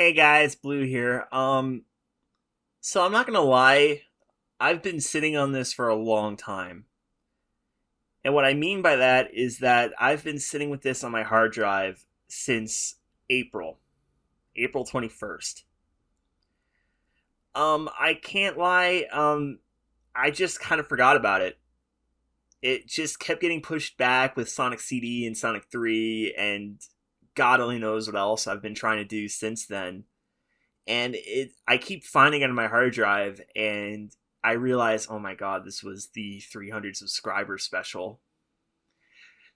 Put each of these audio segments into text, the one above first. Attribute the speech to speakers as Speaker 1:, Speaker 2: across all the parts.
Speaker 1: Hey guys, Blue here. So I'm not gonna lie, I've been sitting on this for a long time. And what I mean by that is that I've been sitting with this on my hard drive since April. April 21st. I can't lie, I just kind of forgot about it. It just kept getting pushed back with Sonic CD and Sonic 3, and God only knows what else I've been trying to do since then. And I keep finding it on my hard drive, and I realize, oh my god, this was the 300 subscriber special.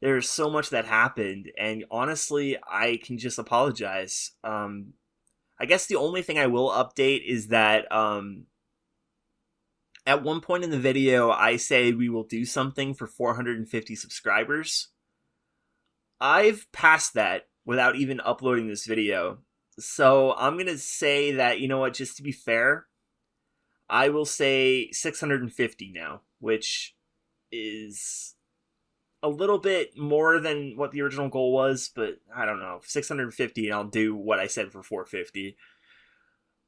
Speaker 1: There's so much that happened, and honestly, I can just apologize. I guess the only thing I will update is that at one point in the video, I say we will do something for 450 subscribers. I've passed that without even uploading this video. So I'm going to say that, you know what, just to be fair, I will say 650 now, which is a little bit more than what the original goal was, but I don't know, 650 and I'll do what I said for 450.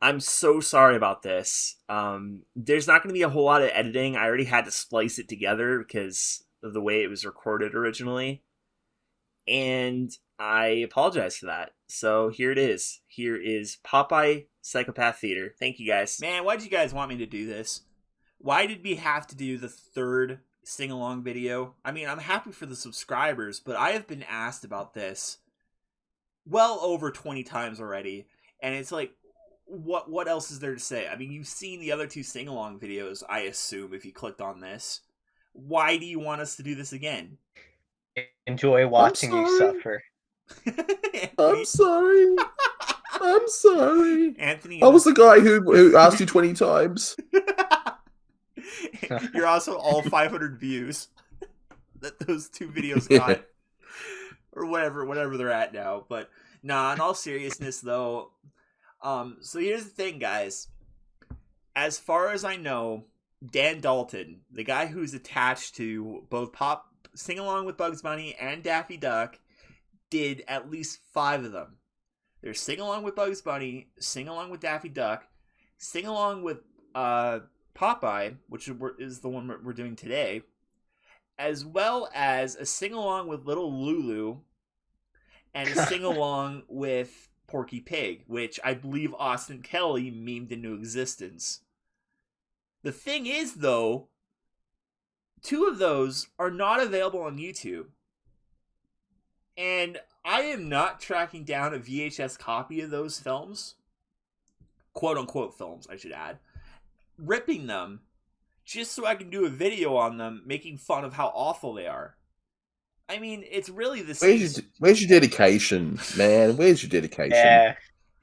Speaker 1: I'm so sorry about this. There's not going to be a whole lot of editing. I already had to splice it together because of the way it was recorded originally. And I apologize for that. So here it is. Here is Popeye Psychopath Theater. Thank you guys. Man, why did you guys want me to do this? Why did we have to do the third sing-along video? I mean, I'm happy for the subscribers, but I have been asked about this well over 20 times already. And it's like, what else is there to say? I mean, you've seen the other two sing-along videos, I assume, if you clicked on this. Why do you want us to do this again?
Speaker 2: Enjoy watching you suffer.
Speaker 3: I'm sorry. I'm sorry.
Speaker 1: Anthony,
Speaker 3: I was the guy who asked you 20 times.
Speaker 1: You're also all 500 views that those two videos got. Or whatever they're at now. But nah, in all seriousness though, so here's the thing, guys. As far as I know, Dan Dalton, the guy who's attached to both Sing Along with Bugs Bunny and Daffy Duck, did at least 5 of them. There's Sing Along with Bugs Bunny, Sing Along with Daffy Duck, Sing Along with Popeye, which is the one we're doing today, as well as a Sing Along with Little Lulu, and a Sing Along with Porky Pig, which I believe Austin Kelly memed into existence. The thing is, though, 2 of those are not available on YouTube. And I am not tracking down a VHS copy of those films. Quote-unquote films, I should add. Ripping them just so I can do a video on them making fun of how awful they are. I mean, it's really the same.
Speaker 3: Where's your dedication, man? Where's your dedication?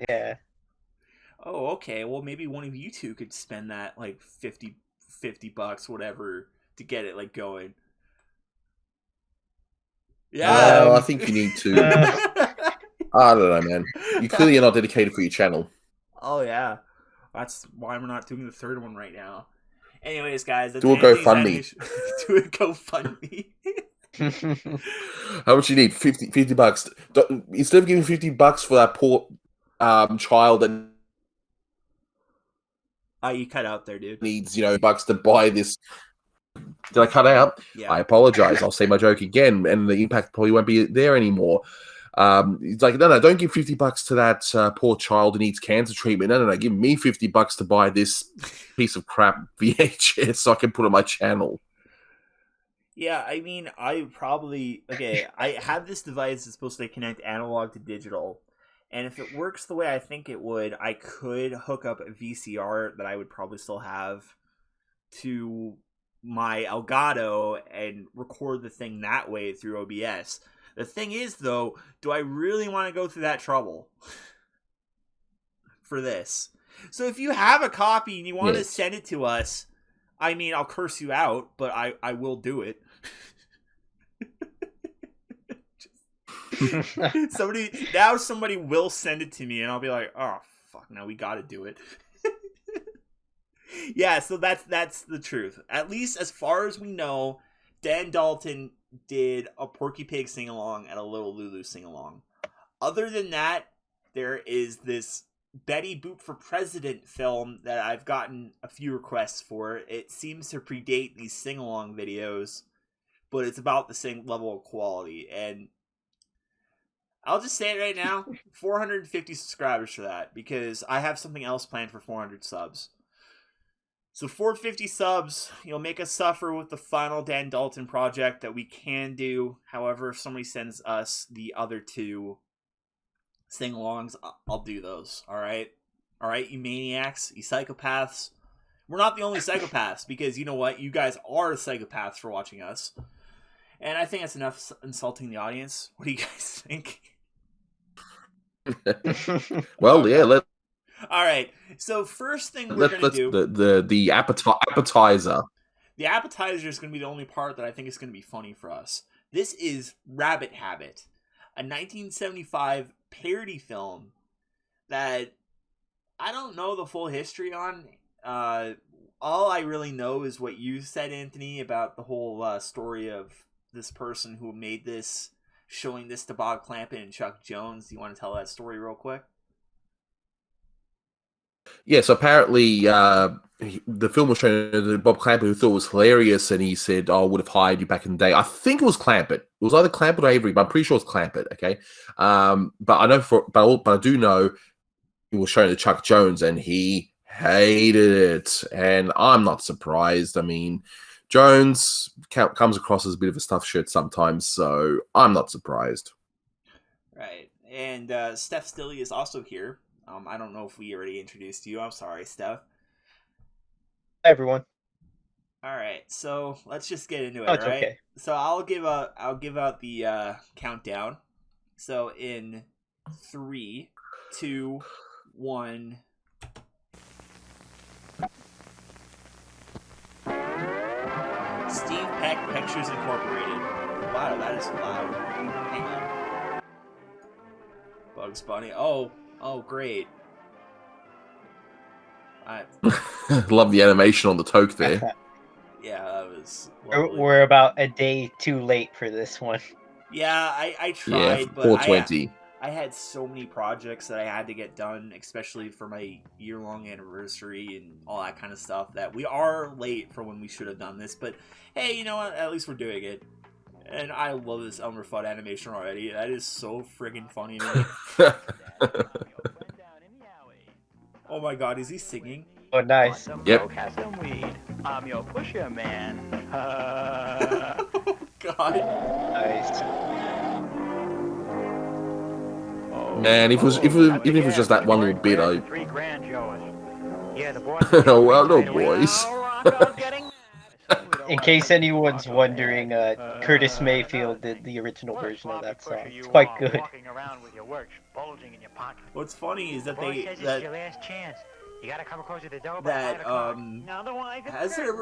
Speaker 2: Yeah.
Speaker 1: Oh, okay. Well, maybe one of you two could spend that, like, 50 bucks, whatever, to get it, like, going.
Speaker 3: Yeah. I think you need to. I don't know, man. You clearly are not dedicated for your channel.
Speaker 1: Oh, yeah. That's why we're not doing the third one right now. Anyways, guys.
Speaker 3: Do a GoFundMe.
Speaker 1: Do a GoFundMe.
Speaker 3: How much you need? 50 bucks. Instead of giving 50 bucks for that poor child that
Speaker 1: you cut out there, dude.
Speaker 3: Needs, bucks to buy this. Did I cut out?
Speaker 1: Yeah.
Speaker 3: I apologize. I'll say my joke again, and the impact probably won't be there anymore. It's like, no, don't give 50 bucks to that poor child who needs cancer treatment. No, give me 50 bucks to buy this piece of crap VHS so I can put on my channel.
Speaker 1: Yeah, I mean, I have this device that's supposed to connect analog to digital, and if it works the way I think it would, I could hook up a VCR that I would probably still have to my Elgato and record the thing that way through OBS. The thing is, though, do I really want to go through that trouble for this? So if you have a copy and you want to send it to us, I mean, I'll curse you out, but I will do it. somebody will send it to me, and I'll be like, oh, fuck, now we gotta do it. Yeah, so that's the truth. At least as far as we know, Dan Dalton did a Porky Pig sing-along and a Little Lulu sing-along. Other than that, there is this Betty Boop for President film that I've gotten a few requests for. It seems to predate these sing-along videos, but it's about the same level of quality. And I'll just say it right now, 450 subscribers for that, because I have something else planned for 400 subs. So 450 subs, you'll make us suffer with the final Dan Dalton project that we can do. However, if somebody sends us the other two sing-alongs, I'll do those. All right, you maniacs, you psychopaths. We're not the only psychopaths, because you know what? You guys are psychopaths for watching us. And I think that's enough insulting the audience. What do you guys think?
Speaker 3: Well, yeah.
Speaker 1: All right. So first thing we're gonna do
Speaker 3: the appetizer.
Speaker 1: The appetizer is gonna be the only part that I think is gonna be funny for us. This is Rabbit Habit, a 1975 parody film that I don't know the full history on. All I really know is what you said, Anthony, about the whole story of this person who made this, showing this to Bob Clampett and Chuck Jones. Do you want to tell that story real quick?
Speaker 3: Yes, apparently the film was shown to Bob Clampett, who thought it was hilarious, and he said, "Oh, I would have hired you back in the day." I think it was Clampett. It was either Clampett or Avery, but I'm pretty sure it's Clampett. Okay, but I know but I do know it was shown to Chuck Jones, and he hated it, and I'm not surprised. I mean, Jones comes across as a bit of a stuffed shirt sometimes, so I'm not surprised.
Speaker 1: Right, and Steph Stilley is also here. I don't know if we already introduced you. I'm sorry, Steph.
Speaker 2: Hi, everyone.
Speaker 1: All right, so let's just get into it.
Speaker 2: Oh, it's
Speaker 1: right?
Speaker 2: okay.
Speaker 1: So I'll give out the countdown. So in 3, 2, 1. Steve Peck Pictures Incorporated. Wow, that is loud. Hang on. Bugs Bunny. Oh, great.
Speaker 3: Love the animation on the toque there.
Speaker 1: Yeah, that was lovely.
Speaker 2: We're about a day too late for this one.
Speaker 1: Yeah, I tried,
Speaker 3: Yeah,
Speaker 1: but
Speaker 3: 420.
Speaker 1: I had so many projects that I had to get done, especially for my year-long anniversary and all that kind of stuff, that we are late for when we should have done this. But hey, you know what? At least we're doing it. And I love this Elmer Fudd animation already. That is so friggin' funny to me. Oh my god, is he singing?
Speaker 2: Oh, nice.
Speaker 3: Yep.
Speaker 4: I'm your pusher, man.
Speaker 1: Oh god.
Speaker 2: Nice.
Speaker 3: Man, even if it was just that one little bit, I.
Speaker 4: $3 grand,
Speaker 3: Oh well, no boys.
Speaker 2: In case anyone's wondering, Curtis Mayfield did the original version of that song. It's quite good.
Speaker 1: What's funny is that
Speaker 4: You gotta come closer to the door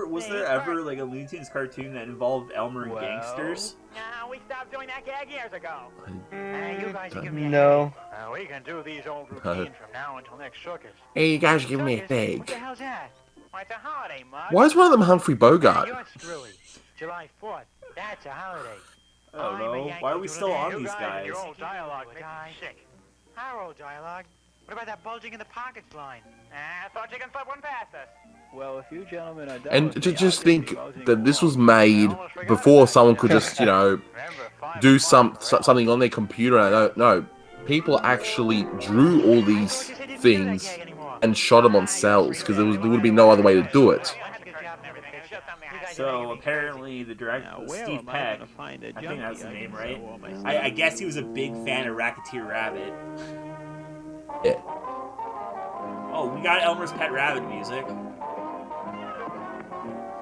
Speaker 1: was there ever like a Looney Tunes cartoon that involved Elmer and gangsters?
Speaker 4: No, we stopped doing that gag years ago. You guys give me
Speaker 2: No.
Speaker 4: we can do these old routines from now until next circus.
Speaker 3: Hey, you guys give me a
Speaker 4: What
Speaker 3: thing.
Speaker 4: the hell's that? Why, it's a holiday, Mug.
Speaker 3: Why is one of them Humphrey Bogart?
Speaker 4: Yours truly. July 4th. That's a holiday.
Speaker 1: I don't
Speaker 4: I'm a
Speaker 1: know.
Speaker 4: Yankee
Speaker 1: Why are we still on
Speaker 4: Doodle
Speaker 1: these
Speaker 4: Dandy.
Speaker 1: guys?
Speaker 4: Your old dialogue makes me sick. Our old dialogue? What about that bulging in the pockets line? I thought Chicken Foot went past us. Well, if you gentlemen are done
Speaker 3: And to just think that this was made before someone could just, do something on their computer. I don't know. People actually drew all these things and shot them on cells because there would be no other way to do it.
Speaker 1: So apparently the director, Steve Peck, I think that's the name, right? I guess he was a big fan of Racketeer Rabbit.
Speaker 3: Yeah.
Speaker 1: Oh, we got Elmer's Pet Rabbit music.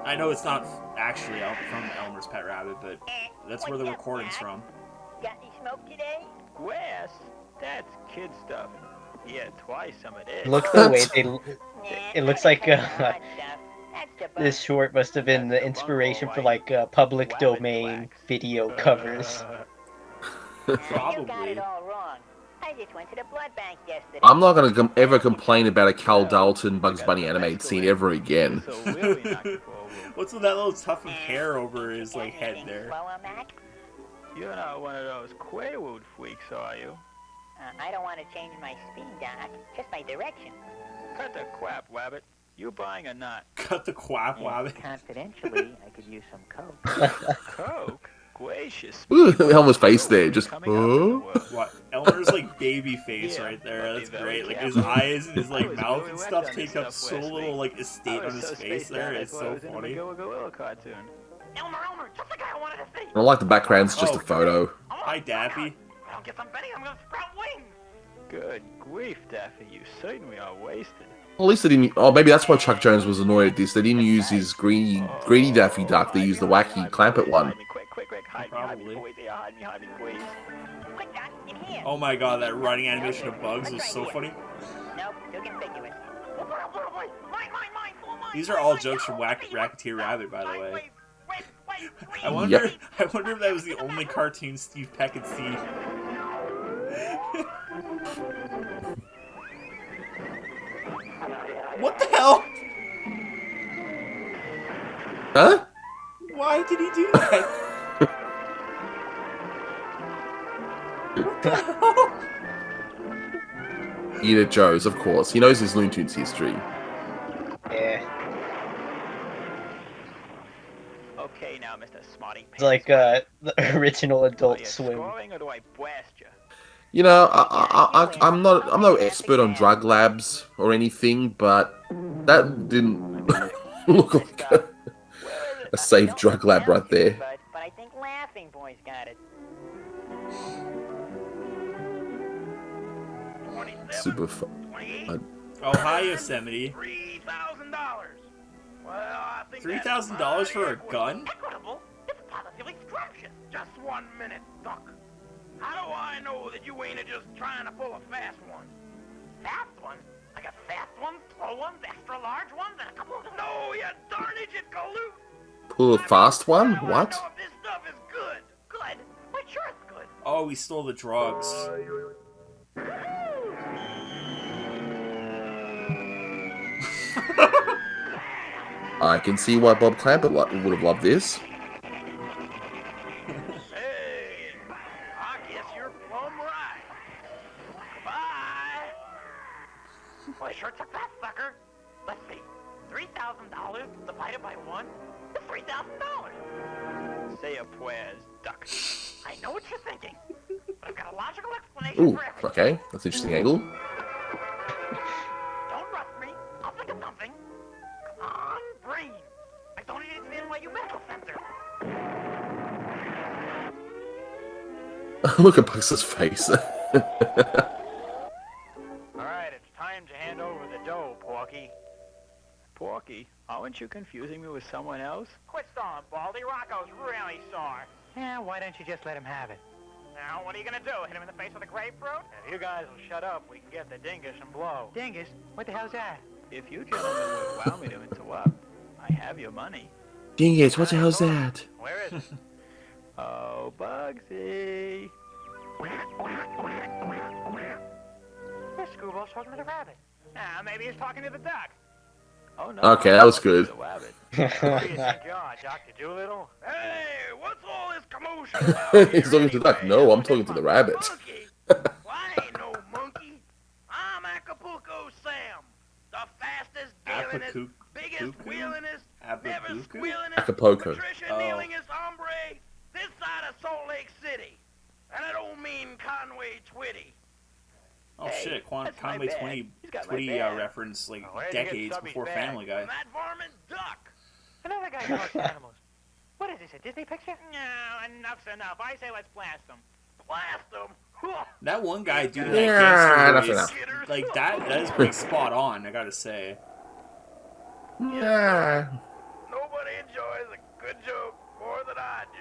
Speaker 1: I know it's not actually from Elmer's Pet Rabbit, but that's where the recording's from.
Speaker 5: Got any smoke today?
Speaker 4: Wes, that's kid stuff. Yeah, twice some of this.
Speaker 2: Look the way it looks like
Speaker 5: That's
Speaker 2: this short must have been the inspiration for like public domain video covers.
Speaker 5: You got
Speaker 1: Probably.
Speaker 5: it all wrong. I just went to the blood bank yesterday.
Speaker 3: I'm not going to ever complain about a Cal Dalton Bugs Bunny animated scene ever again.
Speaker 1: What's with that little tuft of hair over his like head there?
Speaker 5: Slower, Mac?
Speaker 4: You're not one of those Quaalude freaks, are you?
Speaker 5: I don't want to change my speed, Doc. Just my direction.
Speaker 4: Cut the quap, Wabbit. You buying or not?
Speaker 1: Cut the quap,
Speaker 5: And
Speaker 1: Wabbit.
Speaker 5: confidentially, I could use some coke.
Speaker 4: Coke? Gracious.
Speaker 3: Ooh, Elmer's face there, just,
Speaker 4: Coming up in the
Speaker 3: huh?
Speaker 4: world.
Speaker 1: What? Elmer's like baby face
Speaker 4: Yeah,
Speaker 1: right there.
Speaker 4: but
Speaker 1: That's
Speaker 4: be
Speaker 1: great.
Speaker 4: very
Speaker 1: Like his
Speaker 4: careful.
Speaker 1: eyes and his
Speaker 4: I
Speaker 1: like
Speaker 4: was
Speaker 1: mouth
Speaker 4: really
Speaker 1: and
Speaker 4: wet
Speaker 1: stuff
Speaker 4: on
Speaker 1: take
Speaker 4: this
Speaker 1: up
Speaker 4: stuff
Speaker 1: so
Speaker 4: last
Speaker 1: little
Speaker 4: week.
Speaker 1: like estate
Speaker 4: I
Speaker 1: on
Speaker 4: was
Speaker 1: his
Speaker 4: so
Speaker 1: face
Speaker 4: spaced
Speaker 1: there.
Speaker 4: out, I
Speaker 1: It's
Speaker 4: thought I
Speaker 1: so
Speaker 4: was in a
Speaker 1: funny.
Speaker 4: Gorilla cartoon.
Speaker 5: Elmer, just the guy I wanted to see.
Speaker 3: I like the background's just a photo.
Speaker 1: Hi, Daffy.
Speaker 5: If I don't get some Benny, I'm gonna sprout wings.
Speaker 4: Good grief, Daffy, you certainly are wasted.
Speaker 3: Well, at least they didn't. Oh, maybe that's why Chuck Jones was annoyed at this. They didn't use his greedy Daffy Duck. They used the wacky Clampett one.
Speaker 4: Hide me, quick, hide
Speaker 1: Probably.
Speaker 4: me, boys, yeah, hide me, please.
Speaker 5: Quick, Doc, in here.
Speaker 1: Oh my god, that running animation of Bugs was so funny.
Speaker 5: Nope, too conspicuous.
Speaker 1: These are all jokes from Racketeer Rabbit, by the way. I wonder if that was the only cartoon Steve Peck had seen. What the hell?
Speaker 3: Huh?
Speaker 1: Why did he do that? What the hell?
Speaker 3: Eater Joe's, of course. He knows his Looney Tunes history.
Speaker 2: Yeah.
Speaker 4: Okay, now, Mr. Smarty
Speaker 2: It's like the original
Speaker 4: Are
Speaker 2: Adult
Speaker 4: you
Speaker 2: Swim.
Speaker 4: scoring or do I blast you?
Speaker 3: You know, I'm no expert on drug labs or anything, but that didn't look like a safe drug lab right there.
Speaker 5: But I think Laughing Boy's got it.
Speaker 3: Super fun.
Speaker 1: Oh, hi, Yosemite.
Speaker 4: $3,000. Well, I think
Speaker 1: $3,000 for a gun?
Speaker 5: Equitable? It's positively scrumptious.
Speaker 6: Just 1 minute, Duck. How do I know that you ain't just trying to pull a fast one?
Speaker 5: Fast ones? I got fast ones, slow ones, extra large ones, and a couple of them.
Speaker 6: No, you darnage it, Galoot!
Speaker 3: Pull a fast one?
Speaker 6: How do I
Speaker 3: What?
Speaker 6: know if this stuff is good?
Speaker 5: Good. Why, sure it's good.
Speaker 1: Oh, we stole the drugs.
Speaker 3: I can see why Bob Clampett would have loved this.
Speaker 6: Hey, I guess you're plumb right. Bye.
Speaker 5: Well, I sure took that sucker. Let's see. $3,000 divided by 1 is $3,000.
Speaker 4: Say a prayers, Duck.
Speaker 5: I know what you're thinking, but I've got a logical explanation
Speaker 3: Ooh,
Speaker 5: for everything.
Speaker 3: okay. That's an interesting angle.
Speaker 5: Don't rush me. I'll think of something. Come on, brain. I don't need it to be in my medical center.
Speaker 3: Look at Bugs' face.
Speaker 4: All right, it's time to hand over the dough, Porky. Porky, aren't you confusing me with someone else?
Speaker 5: Quit stalling, Baldy. Rocco's really sore. Yeah, why don't you just let him have it? Now, what are you gonna do? Hit him in the face with a grapefruit?
Speaker 4: If you guys will shut up, we can get the dingus and blow.
Speaker 5: Dingus? What the hell's that?
Speaker 4: If you gentlemen would allow me to interrupt, I have your money.
Speaker 3: Dingus, what the hell's that?
Speaker 4: Where is it? Oh, Bugsy.
Speaker 5: This screwball's talking to the rabbit. Ah, maybe he's talking to the duck.
Speaker 4: Oh, no.
Speaker 3: Okay, that was good.
Speaker 4: The rabbit.
Speaker 5: What do you think you are, Dr. Doolittle?
Speaker 6: Hey, what's all this commotion about
Speaker 3: He's talking to the duck.
Speaker 6: anyway?
Speaker 3: No, I'm talking to the rabbit.
Speaker 6: Monkey? Well, I ain't no monkey. I'm Acapulco Sam, the fastest, dealingest,
Speaker 1: Apacu-
Speaker 6: biggest,
Speaker 1: Cuckoo?
Speaker 6: wheelingest, never
Speaker 1: Apacuckoo?
Speaker 6: squealingest,
Speaker 3: Acapulco.
Speaker 6: Patricia
Speaker 1: Oh.
Speaker 6: kneelingest hombre this side of Salt Lake City. And I don't mean Conway Twitty.
Speaker 1: Oh
Speaker 4: Hey,
Speaker 1: shit,
Speaker 4: that's my
Speaker 1: Conway
Speaker 4: bag.
Speaker 1: 20
Speaker 4: He's got my
Speaker 1: Twitty
Speaker 4: bag.
Speaker 1: reference like
Speaker 5: Oh, where'd you get
Speaker 1: decades
Speaker 5: Stubby's
Speaker 1: before
Speaker 5: bag?
Speaker 1: Family Guy.
Speaker 6: That varmint duck.
Speaker 5: Another guy who likes animals. What is this, a Disney picture?
Speaker 4: No, enough's enough. I say let's blast them.
Speaker 6: Blast them.
Speaker 1: That one guy doing
Speaker 3: Yeah,
Speaker 1: that
Speaker 3: that's
Speaker 1: gangster voice,
Speaker 6: enough.
Speaker 1: like that is pretty spot on, I gotta say.
Speaker 3: Yeah.
Speaker 6: Nobody enjoys a good joke more than I do.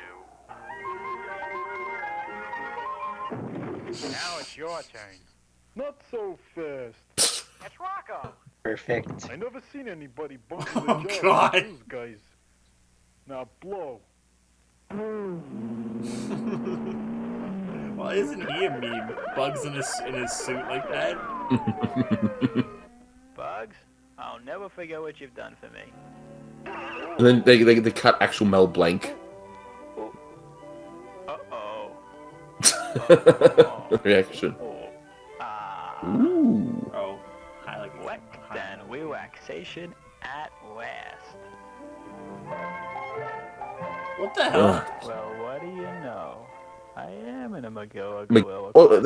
Speaker 4: Now it's your turn.
Speaker 7: Not so fast.
Speaker 5: That's Rocco.
Speaker 2: Perfect.
Speaker 7: I never seen anybody bump
Speaker 1: Oh,
Speaker 7: the jar
Speaker 1: God.
Speaker 7: like these guys. Now blow.
Speaker 1: Well, isn't he a meme? Bugs in his suit like that.
Speaker 4: Bugs, I'll never forget what you've done for me.
Speaker 3: And then they cut actual Mel Blanc.
Speaker 4: Uh-oh.
Speaker 3: Reaction.
Speaker 4: Oh. relaxation at last.
Speaker 1: What the hell?
Speaker 4: Well, what do you know? I am in a Magilla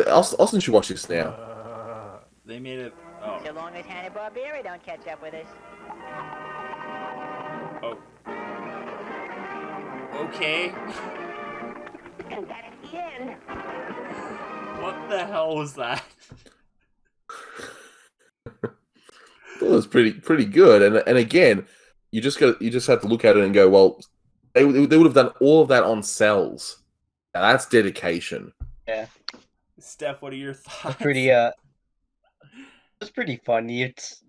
Speaker 3: Austin should watch this now.
Speaker 1: They made it. Oh.
Speaker 5: So long as Hanna-Barbera don't catch up with us.
Speaker 1: Oh. Okay.
Speaker 5: And that's the end.
Speaker 1: What the hell was that?
Speaker 3: It was pretty good, and again, you just have to look at it and go, well, they would have done all of that on cells. Now that's dedication.
Speaker 2: Yeah.
Speaker 1: Steph, what are your thoughts?
Speaker 2: It's pretty funny. It's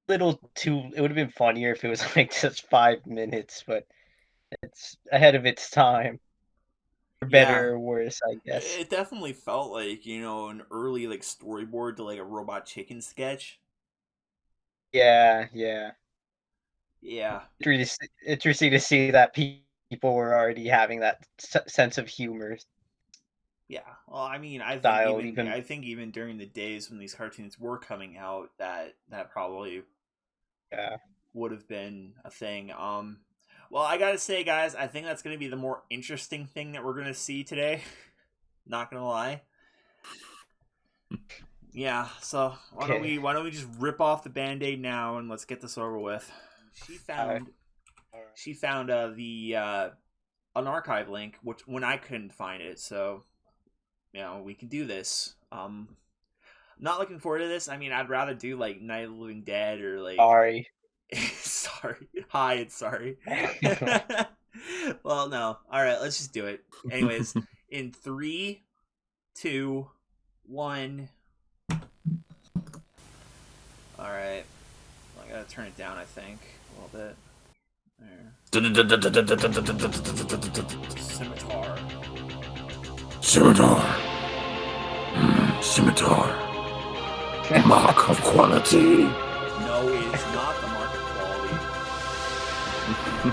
Speaker 2: a little too. It would have been funnier if it was like just 5 minutes, but it's ahead of its time. For better or worse, I guess.
Speaker 1: It definitely felt like, an early like storyboard to like a Robot Chicken sketch.
Speaker 2: Yeah.
Speaker 1: Yeah.
Speaker 2: Interesting to see that people were already having that sense of humor.
Speaker 1: Yeah. Well, I mean, I think even during the days when these cartoons were coming out, that probably would have been a thing. Well, I gotta say, guys, I think that's gonna be the more interesting thing that we're gonna see today. Not gonna lie. Yeah. So why don't we just rip off the Band-Aid now and let's get this over with. She found an archive link, which when I couldn't find it, so we can do this. Not looking forward to this. I mean, I'd rather do like Night of the Living Dead or like sorry. Hi, it's sorry. Well, no. All right, let's just do it. Anyways, in 3, 2, 1. All right. Well, I gotta turn it down, I think, a little bit. There.
Speaker 3: Scimitar. Mark of quality.
Speaker 1: No, it is not the mark of quality.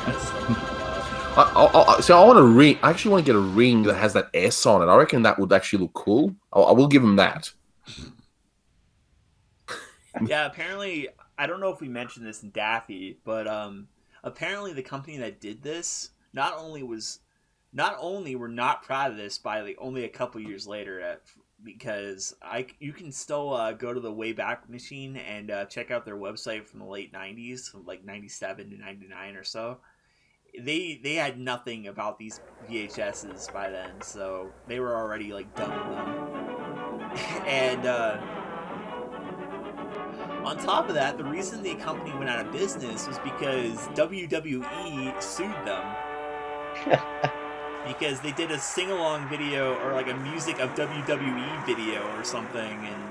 Speaker 1: That's so
Speaker 3: So I want a ring. I actually want to get a ring that has that S on it. I reckon that would actually look cool. I will give him that.
Speaker 1: Yeah, apparently, I don't know if we mentioned this in Daffy, but apparently the company that did this not only were not proud of this by like only a couple years later, because you can still go to the Wayback Machine and check out their website from the late 90s, from like 97 to 99 or so. They had nothing about these VHSs by then, so they were already like done with them. And on top of that, the reason the company went out of business was because WWE sued them. Because they did a sing-along video or like a music of WWE video or something, and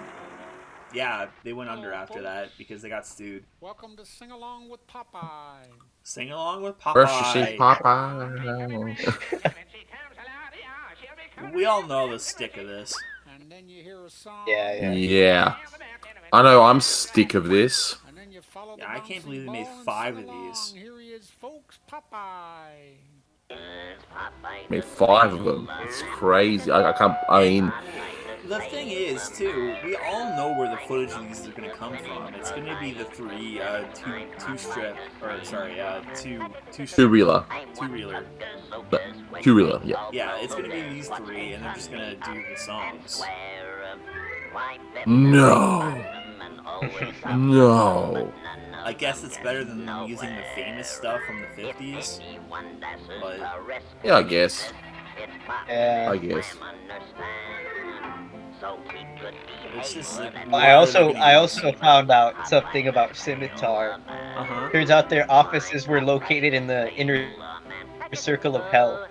Speaker 1: yeah, they went under after that because they got sued.
Speaker 8: Welcome to Sing Along with Popeye.
Speaker 1: Sing along with Popeye.
Speaker 3: First you see Popeye.
Speaker 1: We all know the stick of this.
Speaker 8: And then you hear a song.
Speaker 3: Yeah. I know, I'm sick of this.
Speaker 8: And then you follow
Speaker 1: Yeah, I can't believe they made 5 of these.
Speaker 8: Here he is, folks, Popeye.
Speaker 3: Made 5 of them. It's crazy. I mean,
Speaker 1: the thing is, too, we all know where the footage of these are going to come from. It's going to be the 3
Speaker 3: two-reeler. Two-reeler, yeah.
Speaker 1: Yeah, it's going to be these 3, and they're just going to do the songs.
Speaker 3: No.
Speaker 1: I guess it's better than using the famous stuff from the 50s. But
Speaker 3: yeah, I guess.
Speaker 1: It's just like,
Speaker 2: I also found out something about Scimitar. Turns out their offices were located in the inner circle of hell.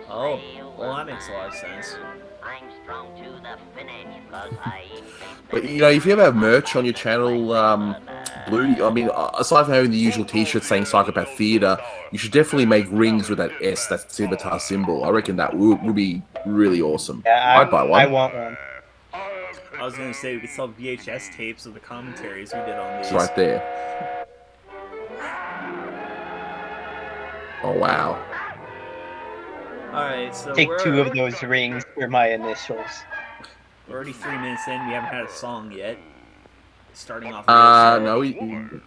Speaker 1: Oh, well, that makes a lot of sense.
Speaker 3: But if you ever have merch on your channel, Blue, I mean, aside from having the usual T-shirt saying Psychopath Theater, you should definitely make rings with that S, that Scimitar symbol. I reckon that would be really awesome.
Speaker 2: Yeah,
Speaker 3: I'd buy one.
Speaker 2: I want one.
Speaker 1: I was gonna say we could sell VHS tapes of the commentaries we did on these.
Speaker 3: It's right there. Oh wow.
Speaker 1: Alright, so
Speaker 2: Take 2 of those rings for my initials.
Speaker 1: We're already 3 minutes in, we haven't had a song yet. starting off. The
Speaker 3: No,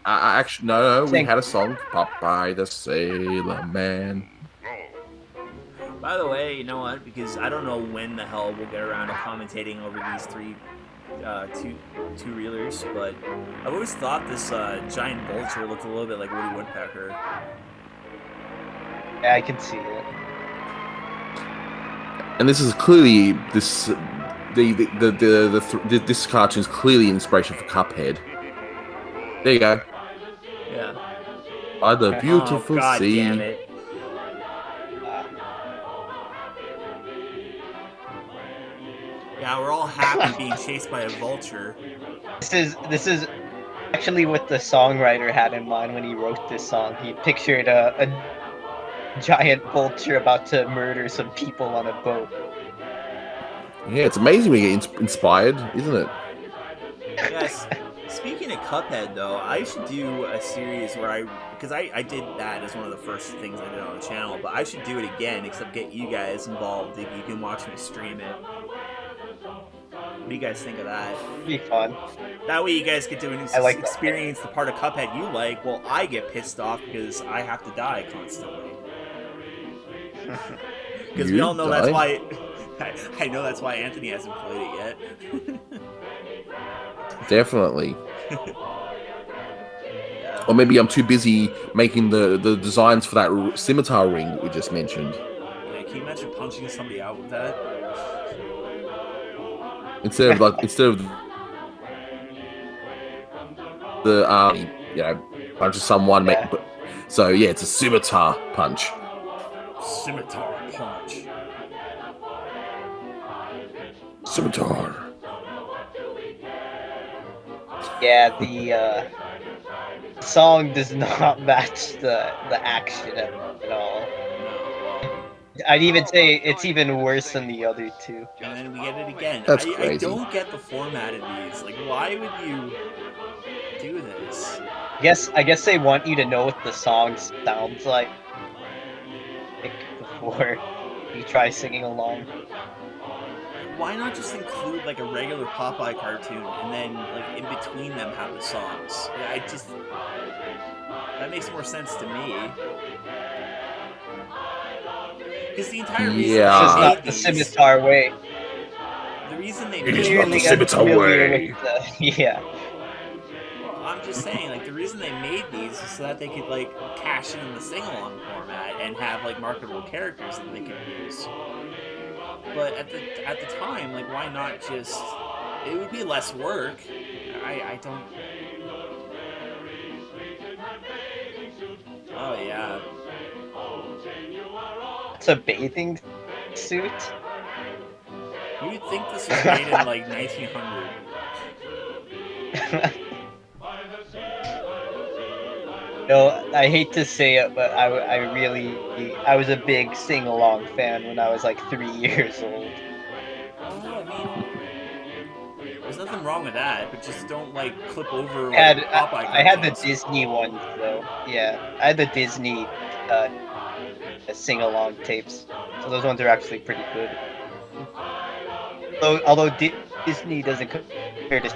Speaker 3: actually, no, we
Speaker 2: Sing.
Speaker 3: had a song, Popeye the Sailor Man.
Speaker 1: By the way, you know what? Because I don't know when the hell we'll get around to commentating over these two reelers, but I've always thought this giant vulture looked a little bit like Woody Woodpecker.
Speaker 2: Yeah, I can see it.
Speaker 3: And this is clearly this this cartoon is clearly inspiration for Cuphead. There you go.
Speaker 1: Yeah.
Speaker 3: By the beautiful
Speaker 1: Oh, God
Speaker 3: sea.
Speaker 1: damn it. Yeah, we're all happy being chased by a vulture.
Speaker 2: This is actually what the songwriter had in mind when he wrote this song. He pictured a giant vulture about to murder some people on a boat.
Speaker 3: Yeah, it's amazing we get inspired, isn't it?
Speaker 1: Yes. Speaking of Cuphead, though, I should do a series where because I did that as one of the first things I did on the channel, but I should do it again, except get you guys involved if you can watch me stream it. What do you guys think of that?
Speaker 2: It'd be fun.
Speaker 1: That way you guys get to
Speaker 2: like that.
Speaker 1: experience the part of Cuphead you like, while I get pissed off because I have to die constantly. Because we all know that's why... I know that's why Anthony hasn't played it yet.
Speaker 3: Definitely.
Speaker 1: Yeah.
Speaker 3: Or maybe I'm too busy making the designs for that scimitar ring that we just mentioned.
Speaker 1: Yeah, can you imagine punching somebody out with that?
Speaker 3: Instead of the punch someone.
Speaker 2: Yeah.
Speaker 3: So yeah, it's a scimitar punch.
Speaker 1: Scimitar punch.
Speaker 3: Scimitar.
Speaker 2: Yeah, the song does not match the action at all.
Speaker 1: No, well,
Speaker 2: I'd even say it's even worse than the other two.
Speaker 1: and then we get it again.
Speaker 3: That's
Speaker 1: I
Speaker 3: crazy.
Speaker 1: don't get the format of these. Like, why would you do this?
Speaker 2: I guess they want you to know what the song sounds like before you try singing along.
Speaker 1: Why not just include like a regular Popeye cartoon and then like in between them have the songs? That makes more sense to me. Because the entire reason
Speaker 3: Yeah.
Speaker 2: This is
Speaker 1: they
Speaker 2: not
Speaker 1: made
Speaker 2: the
Speaker 1: these,
Speaker 2: scimitar way.
Speaker 1: the reason they
Speaker 3: It
Speaker 1: made
Speaker 3: is
Speaker 2: Clearly
Speaker 3: not the
Speaker 1: these,
Speaker 3: scimitar
Speaker 2: unfamiliar
Speaker 3: way.
Speaker 2: with the- yeah.
Speaker 1: I'm just saying, like, the reason they made these is so that they could like cash in the sing-along format and have like marketable characters that they could use. But at the time, like, why not just? It would be less work. I don't. Oh yeah.
Speaker 2: It's a bathing suit.
Speaker 1: You would think this was made in like 1900.
Speaker 2: No, I hate to say it, but I was a big sing-along fan when I was like 3 years old.
Speaker 1: Oh, I mean, there's nothing wrong with that, but just don't like clip over. Like,
Speaker 2: I had the
Speaker 1: cartoons.
Speaker 2: Disney ones though. Yeah, I had the Disney sing-along tapes. So those ones are actually pretty good. Although Disney doesn't compare to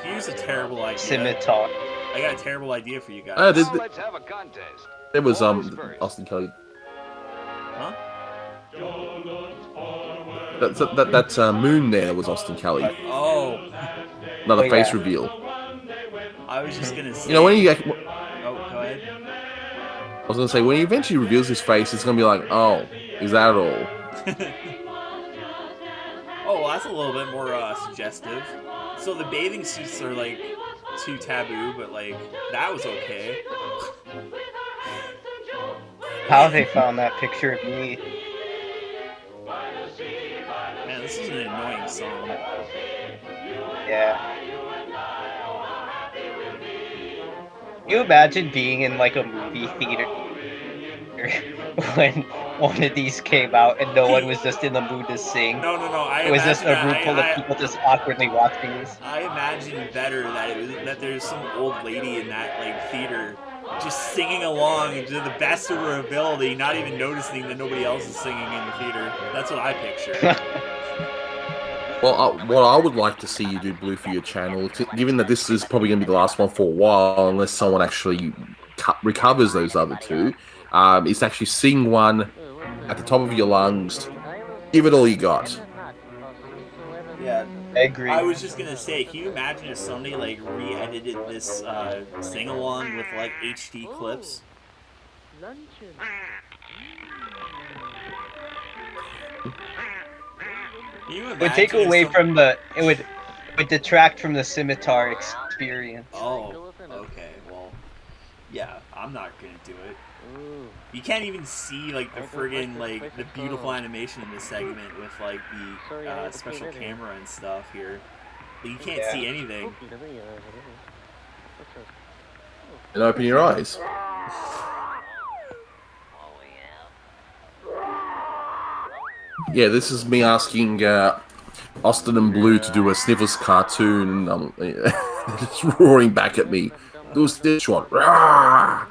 Speaker 1: Here's a terrible idea.
Speaker 2: Scimitar.
Speaker 1: I got a terrible idea for you guys.
Speaker 6: Let's have a contest.
Speaker 3: There was
Speaker 6: Who's first?
Speaker 3: Austin Kelly.
Speaker 1: Huh?
Speaker 3: That moon there was Austin Kelly.
Speaker 1: Oh,
Speaker 3: Another
Speaker 2: Oh,
Speaker 3: face
Speaker 2: yeah.
Speaker 3: reveal.
Speaker 1: I was just gonna say.
Speaker 3: You know, when he,
Speaker 1: Oh, go ahead.
Speaker 3: I was gonna say when he eventually reveals his face, it's gonna be like, oh, is that all?
Speaker 1: Oh, well, that's a little bit more suggestive. So the bathing suits are like too taboo, but like that was okay.
Speaker 2: How they found that picture of me?
Speaker 1: Man, this is an annoying song.
Speaker 2: Yeah. Can you imagine being in like a movie theater when one of these came out and no one was just in the mood to sing?
Speaker 1: No.
Speaker 2: It was just a room full of people just awkwardly watching this.
Speaker 1: I imagine better that there's some old lady in that like theater just singing along to the best of her ability, not even noticing that nobody else is singing in the theater. That's what I picture.
Speaker 3: Well, what I would like to see you do, Blue, for your channel, given that this is probably going to be the last one for a while, unless someone actually recovers those other two, is to actually sing one at the top of your lungs. Give it all you got.
Speaker 1: Yeah.
Speaker 2: I agree.
Speaker 1: I was just gonna say, can you imagine if somebody like re-edited this sing along with like HD clips? Can you
Speaker 2: It would take
Speaker 1: imagine if
Speaker 2: away
Speaker 1: some-
Speaker 2: from the. It would detract from the scimitar experience.
Speaker 1: Oh, okay. Well, yeah, I'm not gonna do it. You can't even see like the friggin' like the beautiful animation in this segment with like the special camera and stuff here. You can't see anything.
Speaker 3: And open your eyes. Yeah, this is me asking Austin and Blue to do a Sniffles cartoon, and they're just roaring back at me. Do a Stitch one. Rawr!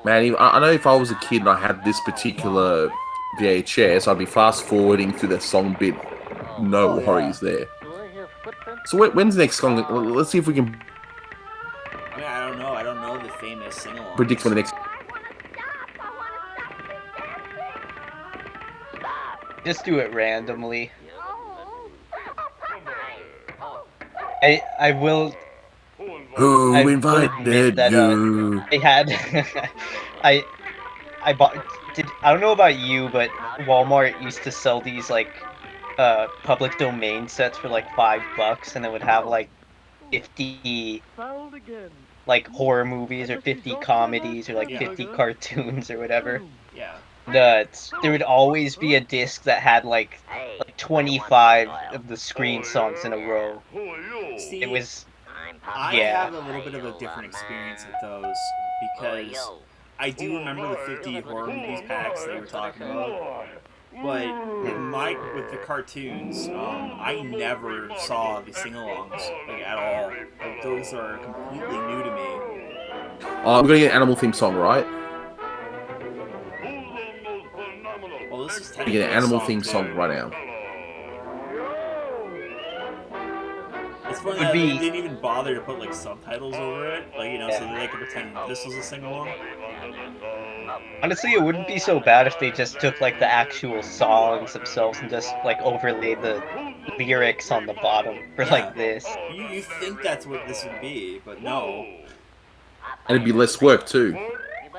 Speaker 3: Man, I know if I was a kid and I had this particular VHS, I'd be fast forwarding through the song bit. No worries there. So when's the next song? Let's see if we can
Speaker 1: I mean, I don't know. I don't know the famous sing along.
Speaker 3: predict when the next.
Speaker 2: Just do it randomly. I will.
Speaker 3: Who
Speaker 2: I will
Speaker 3: invited
Speaker 2: admit that,
Speaker 3: you?
Speaker 2: I had. I bought. I don't know about you, but Walmart used to sell these like public domain sets for like $5, and it would have like 50 like horror movies or 50 comedies or like 50 cartoons or whatever.
Speaker 1: Yeah.
Speaker 2: There would always be a disc that had like 25 of the Scream songs in a row.
Speaker 1: See,
Speaker 2: It was
Speaker 1: I
Speaker 2: yeah.
Speaker 1: have a little bit of a different experience with those because I do remember the 50 horror movies packs they were talking about. But with the cartoons, I never saw the sing-alongs like at all. Like those are completely new to me.
Speaker 3: I'm gonna get an animal theme song, right?
Speaker 1: Well, this is
Speaker 3: We
Speaker 1: technically
Speaker 3: get an animal
Speaker 1: a
Speaker 3: theme
Speaker 1: too.
Speaker 3: song right now.
Speaker 1: It's funny
Speaker 2: Would
Speaker 1: that
Speaker 2: be-
Speaker 1: they didn't even bother to put like subtitles over it, like so that they could pretend this was a sing-along.
Speaker 2: Honestly, it wouldn't be so bad if they just took like the actual songs themselves and just like overlaid the lyrics on the bottom for like this.
Speaker 1: You think that's what this would be, but no.
Speaker 3: And it'd be less work too.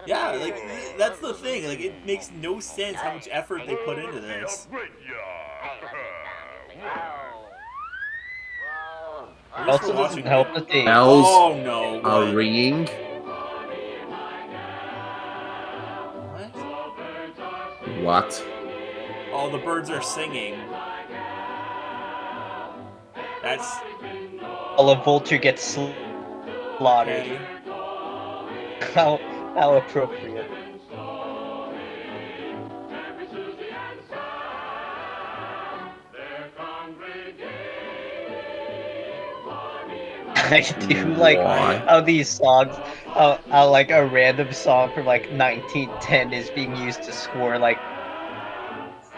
Speaker 1: Yeah, like that's the thing. Like it makes no sense how much effort they put into this.
Speaker 2: It also doesn't help that they.
Speaker 3: Bells
Speaker 1: Oh no!
Speaker 3: are
Speaker 1: what?
Speaker 3: ringing. What?
Speaker 1: Oh, the birds are singing. That's
Speaker 2: While a vulture gets slaughtered.
Speaker 1: okay.
Speaker 2: How appropriate. I do like
Speaker 3: Why?
Speaker 2: how these songs, how like a random song from like 1910 is being used to score like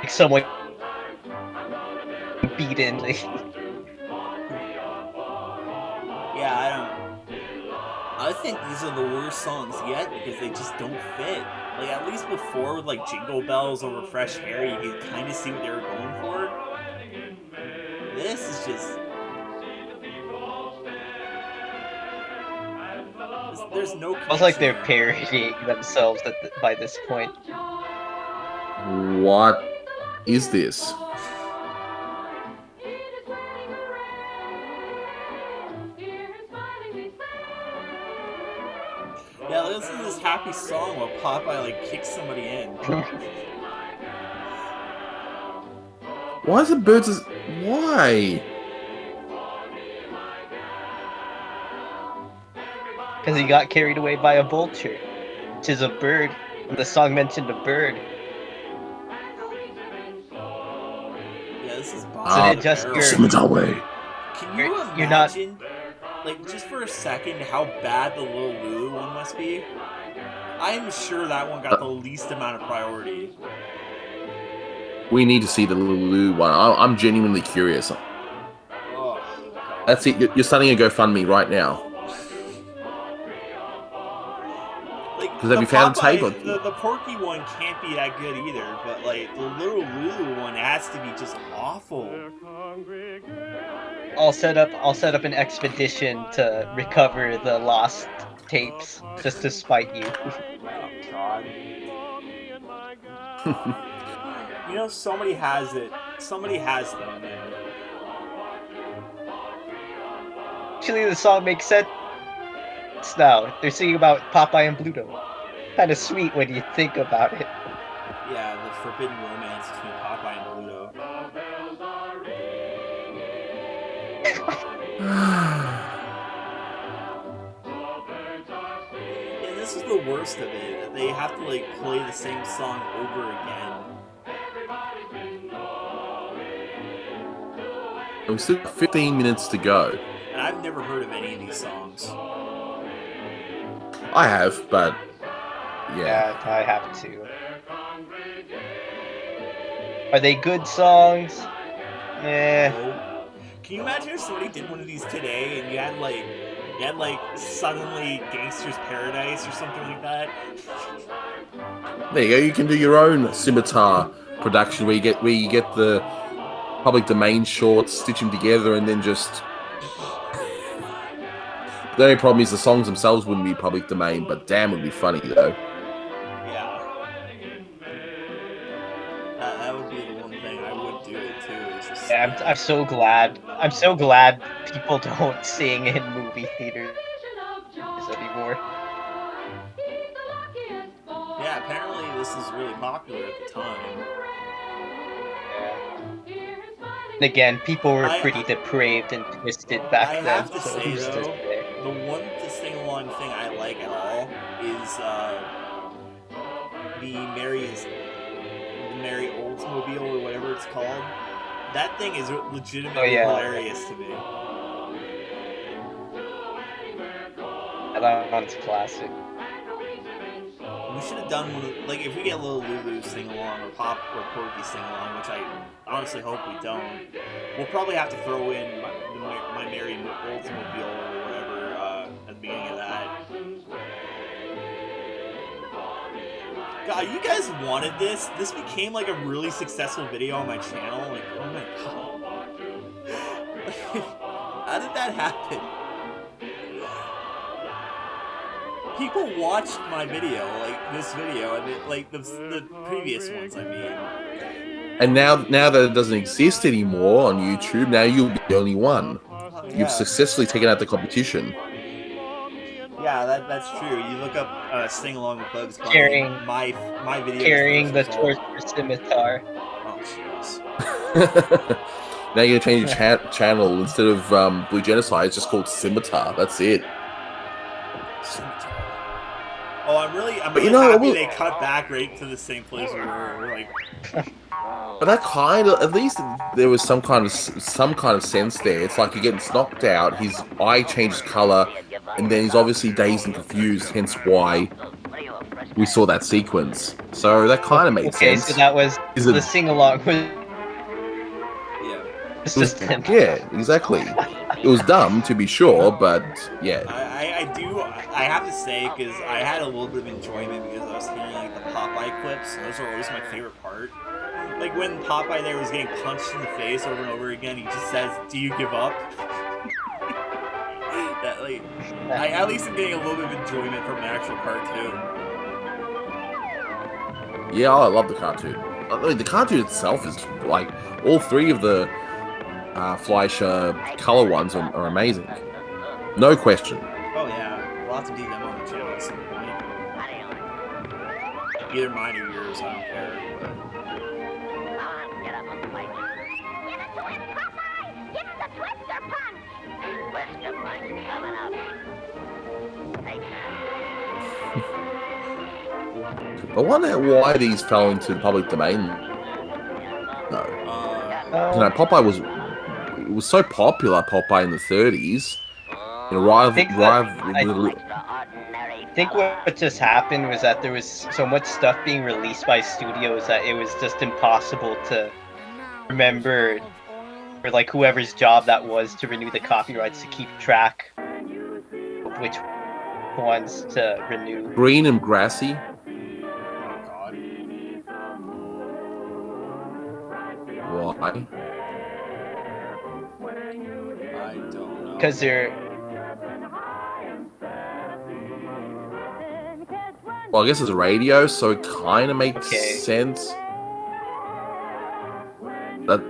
Speaker 2: someone beaten.
Speaker 1: Yeah, I think these are the worst songs yet because they just don't fit. Like at least before with like Jingle Bells or Refresh Hair, you could kind of see what they were going for. This is just. There's no.
Speaker 2: It's like they're
Speaker 1: connection.
Speaker 2: parodying themselves by this point.
Speaker 3: What is this?
Speaker 1: Yeah, listen to this happy song while Popeye like kicks somebody in.
Speaker 3: Why is the birds? Why?
Speaker 2: Because he got carried away by a vulture, which is a bird. The song mentioned a bird.
Speaker 1: Yeah, this is
Speaker 2: So they just
Speaker 1: terrible.
Speaker 3: Scimitar way.
Speaker 1: Can you
Speaker 2: You're not-
Speaker 1: imagine, like, just for a second, how bad the little Lulu one must be? I'm sure that one got the least amount of priority.
Speaker 3: We need to see the Lulu one. I'm genuinely curious.
Speaker 1: Oh,
Speaker 3: That's it. You're starting a GoFundMe right now.
Speaker 1: like,
Speaker 3: Because have you found the tape?
Speaker 1: The Porky one can't be that good either, but like the little Lulu one has to be just awful.
Speaker 2: I'll set up an expedition to recover the lost tapes just to spite you.
Speaker 1: Oh God. You know, somebody has it. Somebody has them, man.
Speaker 2: Actually, the song makes sense now. They're singing about Popeye and Bluto. Kind of sweet when you think about it.
Speaker 1: Yeah, the forbidden romance between Popeye and Bluto. Yeah, this is the worst of it. They have to like play the same song over again.
Speaker 3: We still have 15 minutes to go.
Speaker 1: And I've never heard of any of these songs.
Speaker 3: I have, but yeah.
Speaker 2: Yeah, I have to. Are they good songs?
Speaker 1: No. Can you imagine if somebody did one of these today and you had like suddenly Gangster's Paradise or something like that?
Speaker 3: There you go. You can do your own Scimitar production where you get the public domain shorts, stitch them together, and then just. The only problem is the songs themselves wouldn't be public domain, but damn, it would be funny though.
Speaker 1: Yeah. That would be the one thing I would do it too. Is just,
Speaker 2: Yeah, I'm so glad. I'm so glad people don't sing in movie theaters anymore.
Speaker 1: Yeah, apparently this is really popular at the time.
Speaker 2: And again, people were pretty depraved and twisted back
Speaker 1: I
Speaker 2: then.
Speaker 1: have to
Speaker 2: so
Speaker 1: say
Speaker 2: who's to
Speaker 1: though,
Speaker 2: say?
Speaker 1: the one sing-along thing I like at all is the Merry Oldsmobile or whatever it's called. That thing is legitimately hilarious to me.
Speaker 2: That one's classic.
Speaker 1: We should have done one of, like, if we get Little Lulu sing along or Pop or Porky sing along, which I honestly hope we don't, we'll probably have to throw in my Merry Oldsmobile or whatever at the beginning of that. God, you guys wanted this? This became like a really successful video on my channel. Like, oh my God. How did that happen? People watched my video, like this video, and like the previous ones, I mean.
Speaker 3: And now that it doesn't exist anymore on YouTube, now you'll be the only one.
Speaker 1: Yeah.
Speaker 3: You've successfully taken out the competition.
Speaker 1: Yeah, that's true. You look up "Sing Along with Bugs Bunny."
Speaker 2: Carrying
Speaker 1: my video.
Speaker 2: Carrying the torch for Scimitar.
Speaker 1: Oh, jeez.
Speaker 3: Now you're gonna change your channel instead of Blue Genocide. It's just called Scimitar. That's it.
Speaker 1: Oh, I'm really happy they cut back right to the same place we were. We're like,
Speaker 3: but that kind of, at least there was some kind of sense there. It's like he gets knocked out, his eye changes color, and then he's obviously dazed and confused. Hence why we saw that sequence. So that kind of made sense.
Speaker 2: Okay, so that was the sing along with.
Speaker 3: Yeah. Yeah, exactly. It was dumb to be sure, but yeah.
Speaker 1: I have to say, because I had a little bit of enjoyment because I was hearing like the Popeye clips. Those are always my favorite part. Like when Popeye there was getting punched in the face over and over again, he just says, "Do you give up?" That like, I at least am getting a little bit of enjoyment from an actual cartoon.
Speaker 3: Yeah, I love the cartoon. I mean, the cartoon itself is like all three of the Fleischer color ones are amazing. No question.
Speaker 1: Oh yeah, we'll have to do them on the channel at some point. Either mine or yours, I don't care. But...
Speaker 5: Get up on the bike. Give it to him, Popeye! Give him the Twister Punch! Twister Punch coming up.
Speaker 3: I wonder why these fell into public domain. No. You know, Popeye was so popular, Popeye in the 30s. You know,
Speaker 5: Extraordinary
Speaker 2: think what just happened was that there was so much stuff being released by studios that it was just impossible to remember, or like whoever's job that was to renew the copyrights, to keep track of which ones to renew.
Speaker 3: Green and grassy.
Speaker 1: Oh god.
Speaker 3: Why?
Speaker 1: I don't know.
Speaker 2: Because they're
Speaker 3: Well, I guess it's a radio, so it kind of makes
Speaker 2: Okay.
Speaker 3: sense. That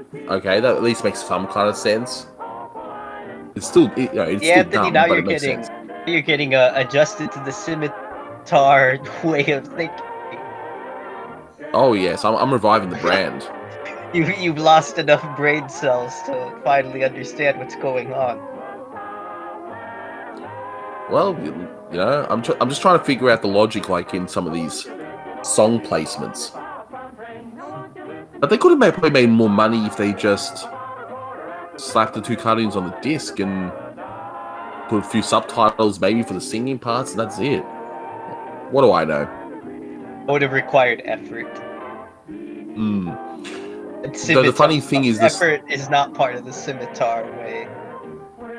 Speaker 3: at least makes some kind of sense. It's still, it's
Speaker 2: yeah,
Speaker 3: still dumb,
Speaker 2: now
Speaker 3: but
Speaker 2: you're
Speaker 3: it makes
Speaker 2: getting
Speaker 3: sense.
Speaker 2: adjusted to the scimitar way of thinking.
Speaker 3: Oh yes, I'm reviving the brand.
Speaker 2: You've lost enough brain cells to finally understand what's going on.
Speaker 3: Well, I'm just trying to figure out the logic, like in some of these song placements. But they could have probably made more money if they just slapped the two cartoons on the disc and put a few subtitles, maybe for the singing parts, and that's it. What do I know?
Speaker 2: It would have required effort.
Speaker 3: Hmm.
Speaker 2: And
Speaker 3: The funny thing is this.
Speaker 2: effort is not part of the scimitar way.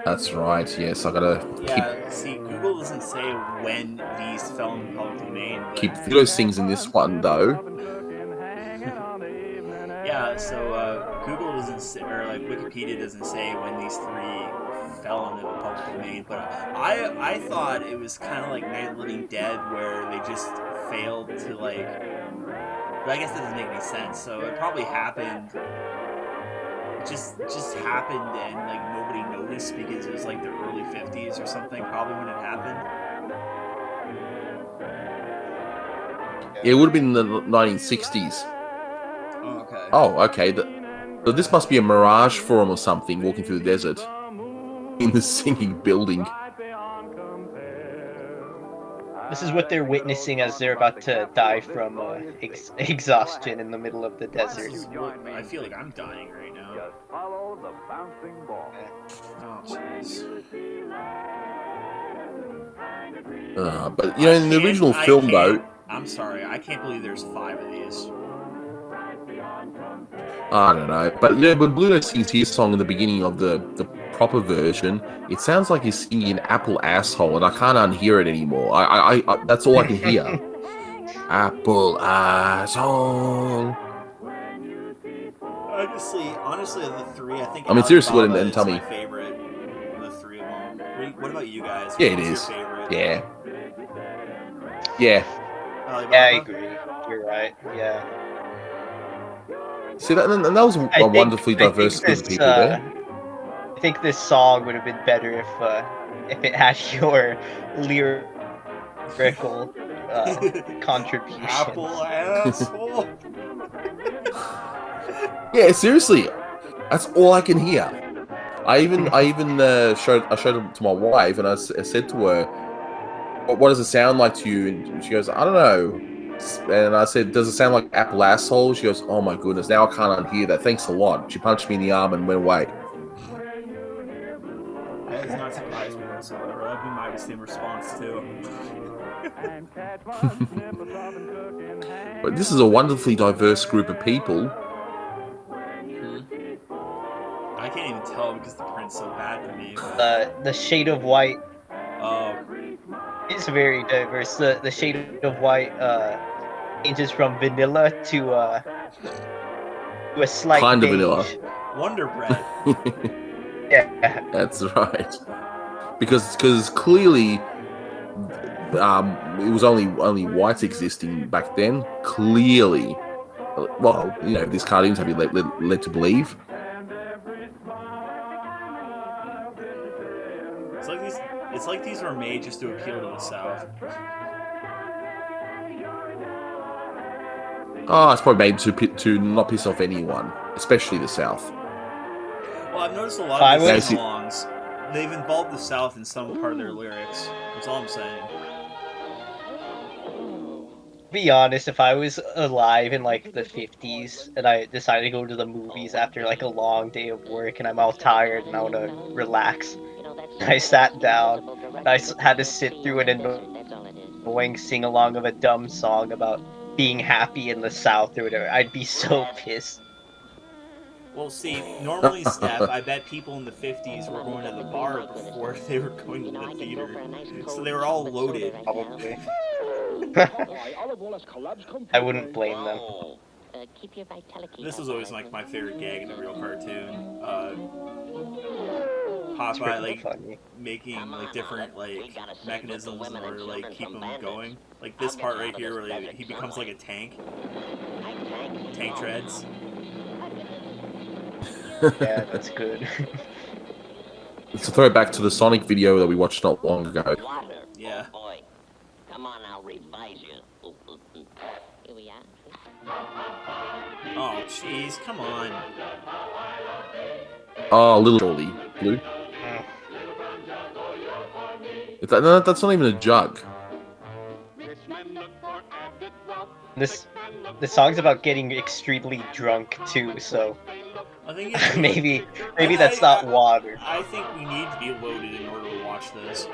Speaker 3: That's right. Yes, I gotta
Speaker 1: Yeah, see, Google doesn't say when these fell in the public domain. But
Speaker 3: keep those things in this one though.
Speaker 1: yeah, so Google doesn't say, or like Wikipedia doesn't say when these three fell into the public domain. But I thought it was kind of like Night of the Living Dead, where they just failed to like. But I guess that doesn't make any sense. So it probably happened. Just happened and like nobody noticed because it was like the early 50s or something, probably when it happened.
Speaker 3: It would have been the 1960s.
Speaker 1: Oh, okay.
Speaker 3: Oh, okay. So this must be a mirage for them or something, walking through the desert in the singing building.
Speaker 2: This is what they're witnessing as they're about to die from exhaustion in the middle of the desert.
Speaker 1: I feel like I'm dying right now.
Speaker 9: Follow the bouncing ball.
Speaker 1: Oh, jeez.
Speaker 3: But in the original film, though,
Speaker 1: I'm sorry, I can't believe there's 5 of these.
Speaker 3: I don't know. But when Bluto sings his song in the beginning of the proper version, it sounds like he's singing Apple Asshole, and I can't unhear it anymore. I that's all I can hear. Apple Asshole.
Speaker 1: Honestly, of the 3, I think.
Speaker 3: I mean, seriously,
Speaker 1: Alibaba
Speaker 3: and tell
Speaker 1: is
Speaker 3: me.
Speaker 1: my favorite of the 3 of them. What about you guys?
Speaker 3: Yeah, it
Speaker 1: What's your
Speaker 3: is.
Speaker 1: favorite?
Speaker 3: Yeah. Yeah.
Speaker 1: Alibaba?
Speaker 2: Yeah, I agree. You're right. Yeah.
Speaker 3: See, that was a wonderfully diverse group of people there.
Speaker 2: I think this song would have been better if it had your lyrical contribution.
Speaker 1: Apple asshole.
Speaker 3: Yeah, seriously, that's all I can hear. I even showed it to my wife, and I said to her, "What does it sound like to you?" And she goes, "I don't know." And I said, "Does it sound like Apple Asshole?" She goes, "Oh my goodness, now I can't unhear that. Thanks a lot." She punched me in the arm and went away.
Speaker 1: That does not surprise me whatsoever. That'd be my same response too.
Speaker 3: But this is a wonderfully diverse group of people.
Speaker 1: I can't even tell because the print's so bad to me.
Speaker 2: The shade of white
Speaker 1: Oh,
Speaker 2: is very diverse. The shade of white changes from vanilla to a slight
Speaker 3: Kind of
Speaker 2: beige.
Speaker 3: vanilla.
Speaker 1: Wonder Bread.
Speaker 2: Yeah.
Speaker 3: That's right. Because clearly, it was only whites existing back then. Clearly, well, these cartoons have you led to believe.
Speaker 1: It's like these were made just to appeal to the South.
Speaker 3: Oh, it's probably made to not piss off anyone, especially the South.
Speaker 1: Well, I've noticed a lot of these sing-alongs. They've involved the South in some part of their lyrics. That's all I'm saying.
Speaker 2: Be honest, if I was alive in like the 50s and I decided to go to the movies after like a long day of work and I'm all tired and I want to relax, I sat down and I had to sit through an annoying sing along of a dumb song about being happy in the South or whatever, I'd be so pissed.
Speaker 1: Well, see, normally, Steph, I bet people in the 50s were going to the bar before they were going to the theater. So they were all loaded.
Speaker 2: Probably. I wouldn't blame them.
Speaker 1: This was always like my favorite gag in a real cartoon. Popeye like making like different like mechanisms in order to like keep him going. Like this part right here where he becomes like a tank. Tank treads.
Speaker 2: Yeah, that's good.
Speaker 3: It's a throwback to the Sonic video that we watched not long ago.
Speaker 1: Yeah.
Speaker 5: Come on, I'll revise you. Here we are.
Speaker 1: Oh, jeez, come on.
Speaker 3: Oh, little Jolly Blue. No, that's not even a jug.
Speaker 2: This song's about getting extremely drunk too, so
Speaker 1: I think
Speaker 2: maybe that's not water.
Speaker 1: I think we need to be loaded in order to watch this.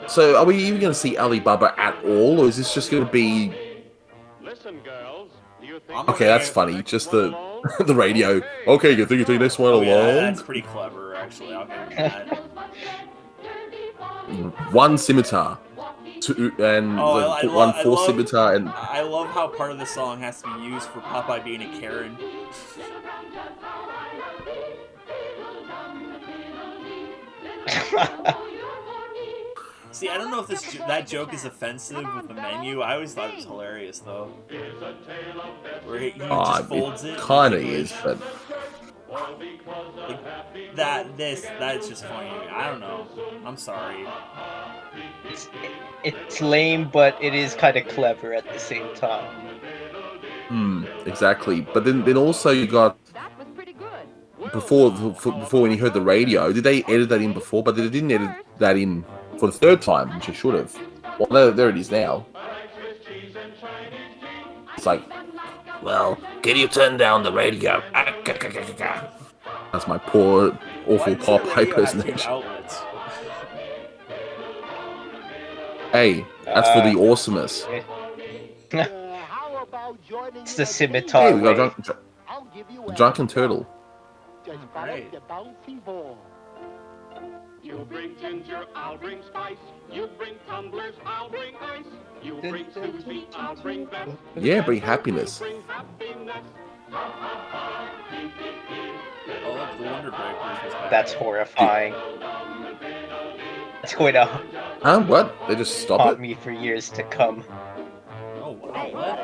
Speaker 3: So, are we even going to see Alibaba at all, or is this just going to be?
Speaker 7: Listen, girls. Do you think
Speaker 3: Okay, that's funny. Just the the radio. Okay, you think you take this one along?
Speaker 1: Yeah, that's pretty clever, actually. I'll give him that.
Speaker 3: One scimitar, four scimitar, and
Speaker 1: I love how part of the song has to be used for Popeye being a Karen. See, I don't know if that joke is offensive with the menu. I always thought it was hilarious, though. Where he just folds it.
Speaker 3: Kind of is, but
Speaker 1: like, that's just funny. I don't know. I'm sorry.
Speaker 2: It's lame, but it is kind of clever at the same time.
Speaker 3: Exactly. But then also you got before when you heard the radio, did they edit that in before? But they didn't edit that in for the third time, which they should have. Well, there it is now. It's like, well, can you turn down the radio? That's my poor, awful Popeye personation. Hey, that's for the awesomeness.
Speaker 2: It's the scimitar.
Speaker 3: Hey, we got a drunken turtle.
Speaker 1: Right.
Speaker 10: You bring ginger, I'll bring spice. You bring tumblers, I'll bring ice. You bring Susie, I'll bring Beth.
Speaker 3: Yeah, bring happiness.
Speaker 10: Bring happiness.
Speaker 1: Oh, the Wonder Breakers.
Speaker 2: That's horrifying. It's going to
Speaker 3: What? They just stop
Speaker 2: haunt
Speaker 3: it?
Speaker 2: me for years to come.
Speaker 1: Oh, wow, what?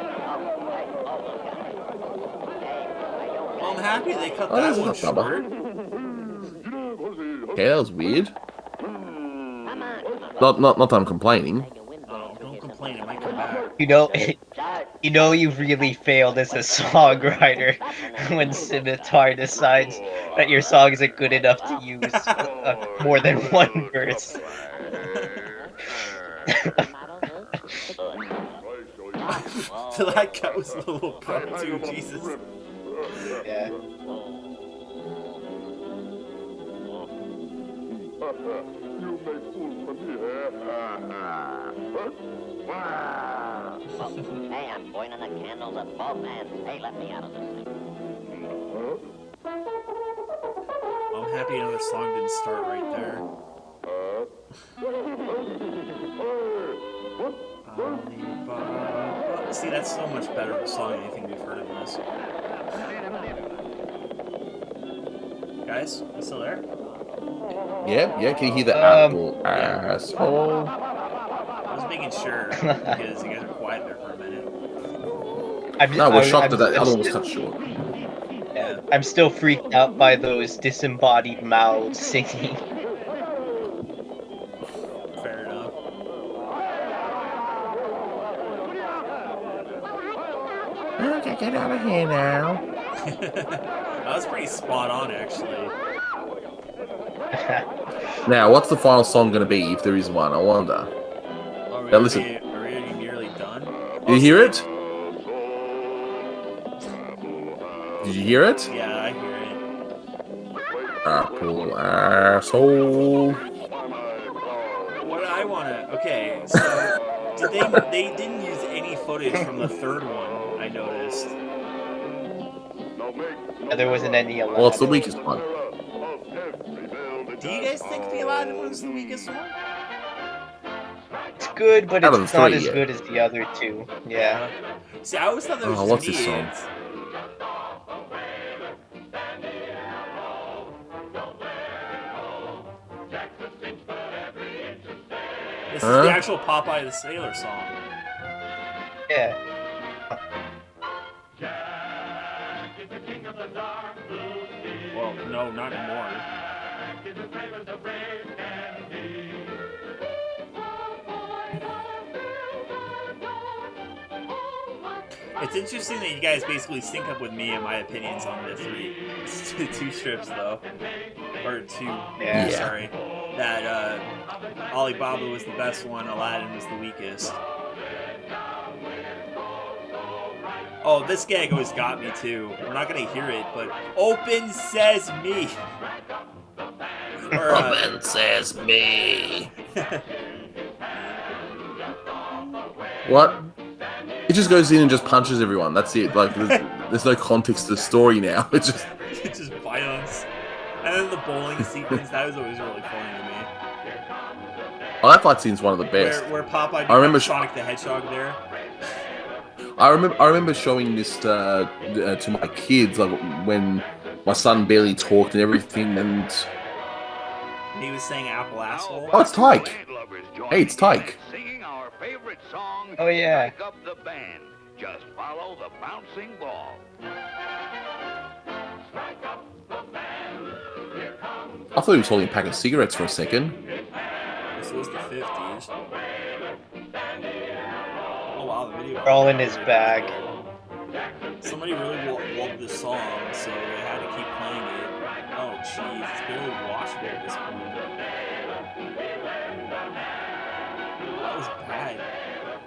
Speaker 1: Well, I'm happy they cut that one short.
Speaker 3: Okay, that was weird. Not that I'm complaining.
Speaker 1: Oh, don't complain, it might come back.
Speaker 2: You know you really failed as a songwriter when Scimitar decides that your song isn't good enough to use more than one verse.
Speaker 1: So that cut was a little cut too, Jesus.
Speaker 2: Yeah.
Speaker 10: You make fools for me,
Speaker 5: Hey, I'm burning the candles at both ends. Hey, let me out of this thing.
Speaker 1: I'm happy another song didn't start right there. Alibaba. See, that's so much better of a song than anything we've heard of this. Guys, you still there?
Speaker 3: Yeah, can you hear the apple asshole?
Speaker 1: I was making sure because you guys were quiet there for a minute.
Speaker 3: No, we're shocked that that other one was cut short.
Speaker 2: Yeah, I'm still freaked out by those disembodied mouths singing.
Speaker 1: Fair enough.
Speaker 3: Okay, get out of here now.
Speaker 1: That was pretty spot on, actually.
Speaker 3: Now, what's the final song going to be, if there is one? I wonder. Now, listen.
Speaker 1: Are we nearly done?
Speaker 3: Did you hear it? Did you hear it?
Speaker 1: Yeah, I hear it.
Speaker 3: Apple asshole.
Speaker 1: What I want to Okay, so they didn't use any footage from the third one, I noticed.
Speaker 2: There wasn't any Aladdin.
Speaker 3: Well, it's the weakest one.
Speaker 1: Do you guys think the Aladdin one is the weakest one?
Speaker 2: It's good, but
Speaker 3: Out of
Speaker 2: it's
Speaker 3: the
Speaker 2: not
Speaker 3: three,
Speaker 2: as
Speaker 3: yeah.
Speaker 2: good as the other two. Yeah.
Speaker 1: See, I always thought that was
Speaker 3: Oh,
Speaker 1: just
Speaker 3: what's
Speaker 1: me.
Speaker 3: this song?
Speaker 1: This is the actual Popeye the Sailor song.
Speaker 2: Yeah.
Speaker 1: Well, no, not anymore. It's interesting that you guys basically sync up with me and my opinions on the two strips, though. Or two,
Speaker 2: Yeah.
Speaker 1: sorry. That Alibaba was the best one, Aladdin was the weakest. Oh, this gag always got me, too. We're not going to hear it, but Open Sesame! Or,
Speaker 3: Open Sesame! What? It just goes in and just punches everyone. That's it. Like, there's no context to the story now. It's just...
Speaker 1: It's just violence. And then the bowling sequence, that was always really funny to me.
Speaker 3: Oh, that fight scene's one of the best.
Speaker 1: Where Popeye
Speaker 3: I remember
Speaker 1: Sonic the Hedgehog there.
Speaker 3: I remember showing this to my kids, like when my son barely talked and everything, and
Speaker 1: He was saying apple asshole.
Speaker 3: oh, it's Tyke. Hey, it's Tyke.
Speaker 6: Singing our favorite song.
Speaker 2: Oh, yeah.
Speaker 6: Strike up the band. Just follow the bouncing ball.
Speaker 3: I thought he was holding a pack of cigarettes for a second.
Speaker 1: This was the 50s. Oh wow, the video.
Speaker 2: They're all in his bag.
Speaker 1: Somebody really loved this song, so they had to keep playing it. Oh jeez, it's barely watchable at this point. That was bad.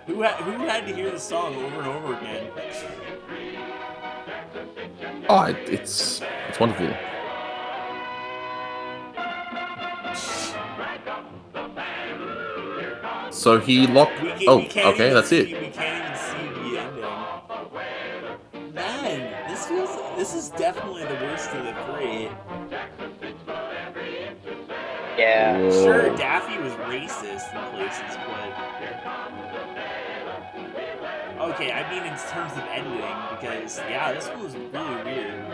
Speaker 1: Who had to hear the song over and over again?
Speaker 3: Oh, it's wonderful. So he locked. Oh, okay, that's it.
Speaker 1: We can't even see the ending. Man, this is definitely the worst of the three.
Speaker 2: Yeah.
Speaker 3: Whoa.
Speaker 1: Sure, Daffy was racist in places, but okay, I mean in terms of editing, because yeah, this one was really weird.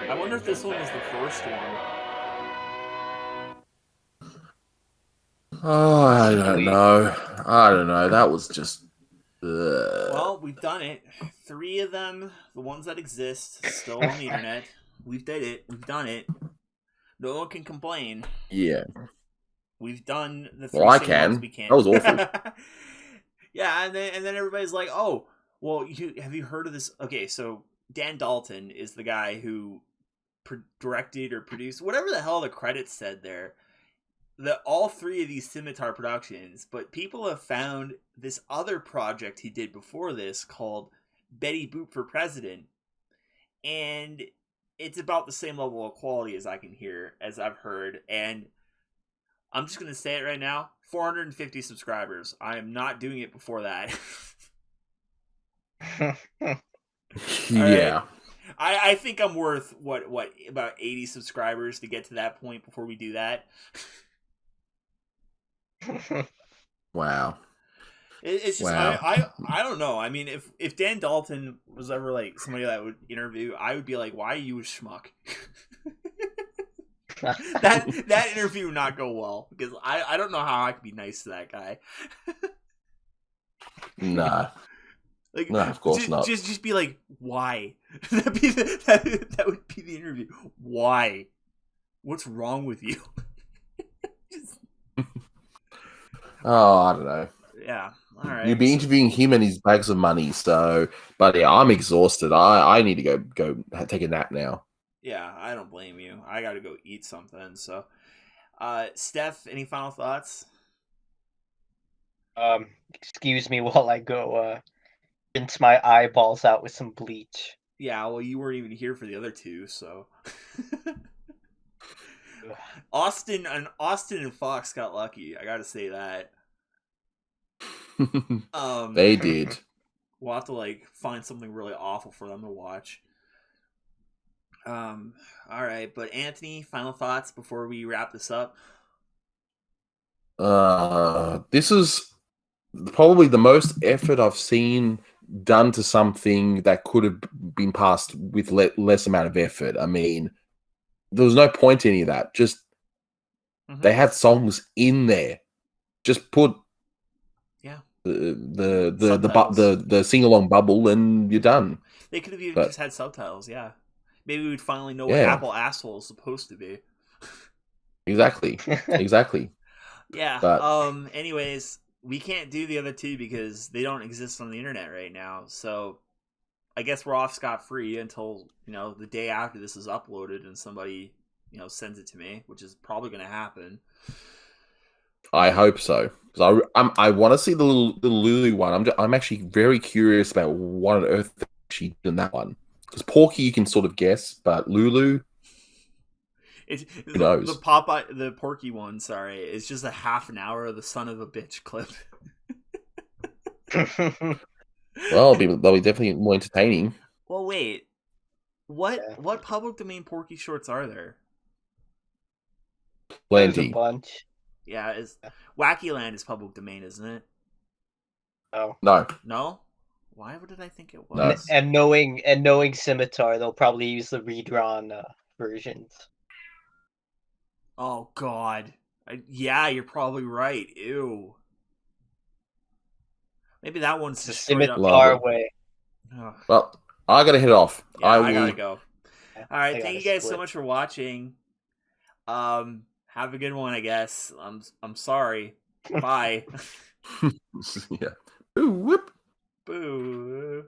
Speaker 1: I wonder if this one was the first one.
Speaker 3: Oh, I don't know. That was just.
Speaker 1: Well, we've done it. 3 of them, the ones that exist, still on the internet. We've did it. We've done it. No one can complain.
Speaker 3: Yeah.
Speaker 1: We've done the 3
Speaker 3: Well, I
Speaker 1: same
Speaker 3: can.
Speaker 1: ones we can.
Speaker 3: That was awful.
Speaker 1: Yeah, and then everybody's like, "Oh, well, have you heard of this?" Okay, so Dan Dalton is the guy who directed or produced whatever the hell the credits said there. All 3 of these Scimitar productions, but people have found this other project he did before this called Betty Boop for President, and it's about the same level of quality as I've heard, and I'm just gonna say it right now: 450 subscribers. I am not doing it before that.
Speaker 3: Yeah.
Speaker 1: Right. I think I'm worth what about 80 subscribers to get to that point before we do that.
Speaker 3: Wow.
Speaker 1: It's just
Speaker 3: Wow.
Speaker 1: I don't know. I mean, if Dan Dalton was ever like somebody that I would interview, I would be like, "Why are you a schmuck?" that interview would not go well because I don't know how I could be nice to that guy.
Speaker 3: Nah.
Speaker 1: Like,
Speaker 3: no, of course not.
Speaker 1: Just be like, why? That would be the interview. Why? What's wrong with you?
Speaker 3: Oh, I don't know.
Speaker 1: Yeah. All right.
Speaker 3: You'd be interviewing him and his bags of money. So, but yeah, I'm exhausted. I need to go take a nap now.
Speaker 1: Yeah, I don't blame you. I got to go eat something. So, Steph, any final thoughts?
Speaker 2: Excuse me while I go rinse my eyeballs out with some bleach.
Speaker 1: Yeah, well, you weren't even here for the other 2, so. Austin and Fox got lucky. I gotta say that.
Speaker 3: They did.
Speaker 1: We'll have to like find something really awful for them to watch. All right, but Anthony, final thoughts before we wrap this up.
Speaker 3: This is probably the most effort I've seen done to something that could have been passed with less amount of effort. I mean, there was no point to any of that. Just they had songs in there. Just put the sing along bubble and you're done.
Speaker 1: They could have even just had subtitles. Yeah, maybe we'd finally know what Apple asshole is supposed to be.
Speaker 3: Exactly.
Speaker 1: Yeah.
Speaker 3: But,
Speaker 1: anyways, we can't do the other two because they don't exist on the internet right now. So I guess we're off scot-free until, the day after this is uploaded and somebody, sends it to me, which is probably going to happen.
Speaker 3: I hope so. Because I want to see the little Lulu one. I'm actually very curious about what on earth she did in that one. Because Porky you can sort of guess, but Lulu...
Speaker 1: Who knows? The Popeye, the Porky one, sorry, it's just a half an hour of the son of a bitch clip.
Speaker 3: Well, they'll be definitely more entertaining.
Speaker 1: Well, wait. What public domain Porky shorts are there?
Speaker 3: Plenty.
Speaker 2: There's a bunch.
Speaker 1: Yeah, Wacky Land is public domain, isn't it?
Speaker 2: Oh.
Speaker 3: No?
Speaker 1: Why did I think it was?
Speaker 2: No. And knowing Scimitar, they'll probably use the redrawn versions.
Speaker 1: Oh, God. Yeah, you're probably right. Ew. Maybe that one's
Speaker 2: the
Speaker 1: just straight up.
Speaker 2: Scimitar way.
Speaker 1: Ugh.
Speaker 3: Well, I gotta head off.
Speaker 1: Yeah, I gotta go. All right, thank you guys so much for watching. Have a good one, I guess. I'm sorry. Bye.
Speaker 3: Yeah. Ooh, whoop.
Speaker 1: Boo.